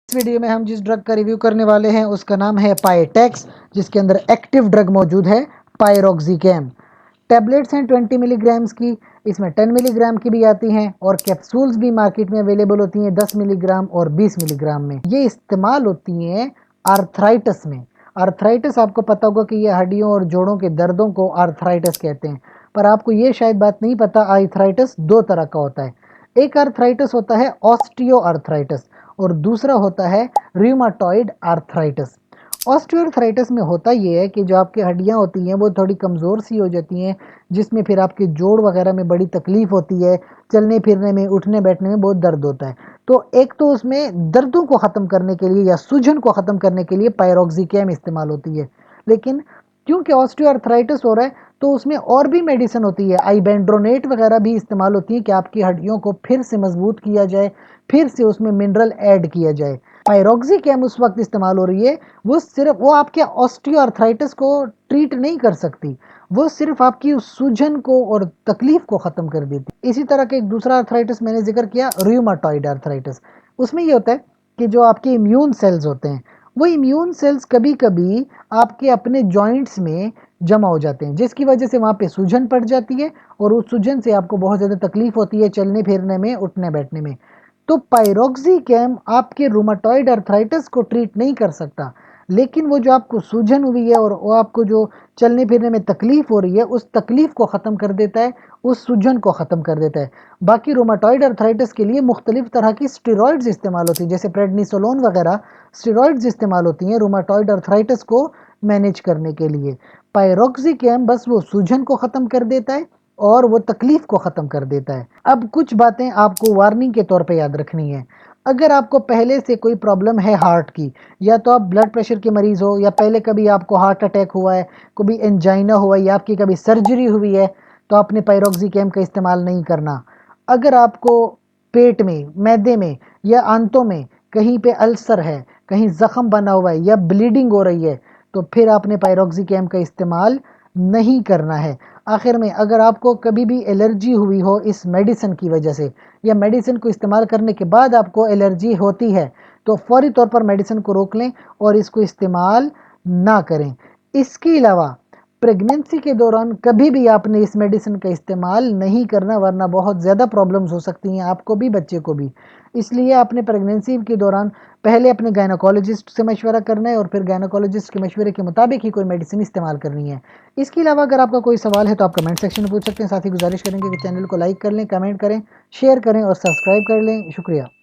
اس video میں ہم جس ڈرگ کا ریویو کرنے والے ہیں اس کا نام ہے پائیٹیکس، جس کے اندر ایکٹیو ڈرگ موجود ہے پائروکسیکیم۔ ٹیبلٹس ہیں 20 ملی گرامز کی، اس میں 10 ملی گرام کی بھی آتی ہیں اور کیپسولز بھی مارکیٹ میں اویلیبل ہوتی ہیں 10 ملی گرام اور 20 ملی گرام میں۔ یہ استعمال ہوتی ہیں آرتھرائٹس میں۔ آرتھرائٹس آپ کو پتا ہوگا کہ یہ ہڈیوں اور جوڑوں کے دردوں کو آرتھرائٹس کہتے ہیں، پر آپ کو یہ شاید بات نہیں پتا آرتھرائٹس دو طرح کا ہوتا ہے۔ ایک آرتھرائٹس ہوتا ہے آسٹیو آرتھرائٹس اور دوسرا ہوتا ہے ریوماٹوئڈ آرتھرائٹس۔ آسٹیو آرتھرائٹس میں ہوتا یہ ہے کہ جو آپ کی ہڈیاں ہوتی ہیں وہ تھوڑی کمزور سی ہو جاتی ہیں، جس میں پھر آپ کے جوڑ وغیرہ میں بڑی تکلیف ہوتی ہے، چلنے پھرنے میں، اٹھنے بیٹھنے میں بہت درد ہوتا ہے۔ تو ایک تو اس میں دردوں کو ختم کرنے کے لیے یا سوجن کو ختم کرنے کے لیے پائروکسیکیم استعمال ہوتی ہے، لیکن کیونکہ آسٹیو آرتھرائٹس ہو رہا ہے تو اس میں اور بھی میڈیسن ہوتی ہے، آئیبینڈرونیٹ وغیرہ بھی استعمال ہوتی ہے کہ آپ کی ہڈیوں کو پھر سے مضبوط کیا جائے، پھر سے اس میں منرل ایڈ کیا جائے۔ پائروکسیکیم اس وقت استعمال ہو رہی ہے، وہ آپ کے آسٹیو آرتھرائٹس کو ٹریٹ نہیں کر سکتی، وہ صرف آپ کی سوجن کو اور تکلیف کو ختم کر دیتی۔ اسی طرح کے ایک دوسرا آرتھرائٹس میں نے ذکر کیا، ریوماٹوئڈ آرتھرائٹس۔ اس میں یہ ہوتا ہے کہ جو آپ کے امیون سیلز ہوتے ہیں، وہ امیون سیلز کبھی کبھی آپ کے اپنے جوائنٹس میں جمع ہو جاتے ہیں، جس کی وجہ سے وہاں پہ سوجن پڑ جاتی ہے اور اس سوجن سے آپ کو بہت زیادہ تکلیف ہوتی ہے چلنے پھرنے میں، اٹھنے بیٹھنے میں۔ تو پائروکسیکیم آپ کے روماٹوئڈ آرتھرائٹس کو ٹریٹ نہیں کر سکتا، لیکن وہ جو آپ کو سوجن ہوئی ہے اور وہ آپ کو جو چلنے پھرنے میں تکلیف ہو رہی ہے، اس تکلیف کو ختم کر دیتا ہے، اس سوجن کو ختم کر دیتا ہے۔ باقی روماٹوئڈ آرتھرائٹس کے لیے مختلف طرح کی اسٹیرائڈز استعمال ہوتی ہیں، جیسے پریڈنیسولون وغیرہ اسٹیرائڈز استعمال ہوتی ہیں روماٹوئڈ آرتھرائٹس کو مینیج کرنے کے لیے۔ پائروکسیکیم بس وہ سوجن کو ختم کر دیتا ہے اور وہ تکلیف کو ختم کر دیتا ہے۔ اب کچھ باتیں آپ کو وارننگ کے طور پہ یاد رکھنی ہے۔ اگر آپ کو پہلے سے کوئی پرابلم ہے ہارٹ کی، یا تو آپ بلڈ پریشر کے مریض ہو، یا پہلے کبھی آپ کو ہارٹ اٹیک ہوا ہے، کبھی انجائنا ہوا ہے، یا آپ کی کبھی سرجری ہوئی ہے، تو آپ نے پائروکسیکیم کا استعمال نہیں کرنا۔ اگر آپ کو پیٹ میں، معدے میں یا آنتوں میں کہیں پہ السر ہے، کہیں زخم بنا ہوا ہے یا بلیڈنگ ہو رہی ہے، تو پھر آپ نے پائروکسیکیم کا استعمال نہیں کرنا ہے۔ آخر میں اگر آپ کو کبھی بھی الرجی ہوئی ہو اس میڈیسن کی وجہ سے، یا میڈیسن کو استعمال کرنے کے بعد آپ کو الرجی ہوتی ہے، تو فوری طور پر میڈیسن کو روک لیں اور اس کو استعمال نہ کریں۔ اس کے علاوہ پریگننسی کے دوران کبھی بھی آپ نے اس میڈیسن کا استعمال نہیں کرنا، ورنہ بہت زیادہ پرابلمز ہو سکتی ہیں آپ کو بھی، بچے کو بھی۔ اس لیے آپ نے پریگننسی کے دوران پہلے اپنے گائناکولوجسٹ سے مشورہ کرنا ہے اور پھر گائناکولوجسٹ کے مشورے کے مطابق ہی کوئی میڈیسن استعمال کرنی ہے۔ اس کے علاوہ اگر آپ کا کوئی سوال ہے تو آپ کمنٹ سیکشن میں پوچھ سکتے ہیں۔ ساتھ ہی گزارش کریں گے کہ چینل کو لائک کر لیں، کمنٹ کریں، شیئر کریں اور سبسکرائب کر لیں۔ شکریہ۔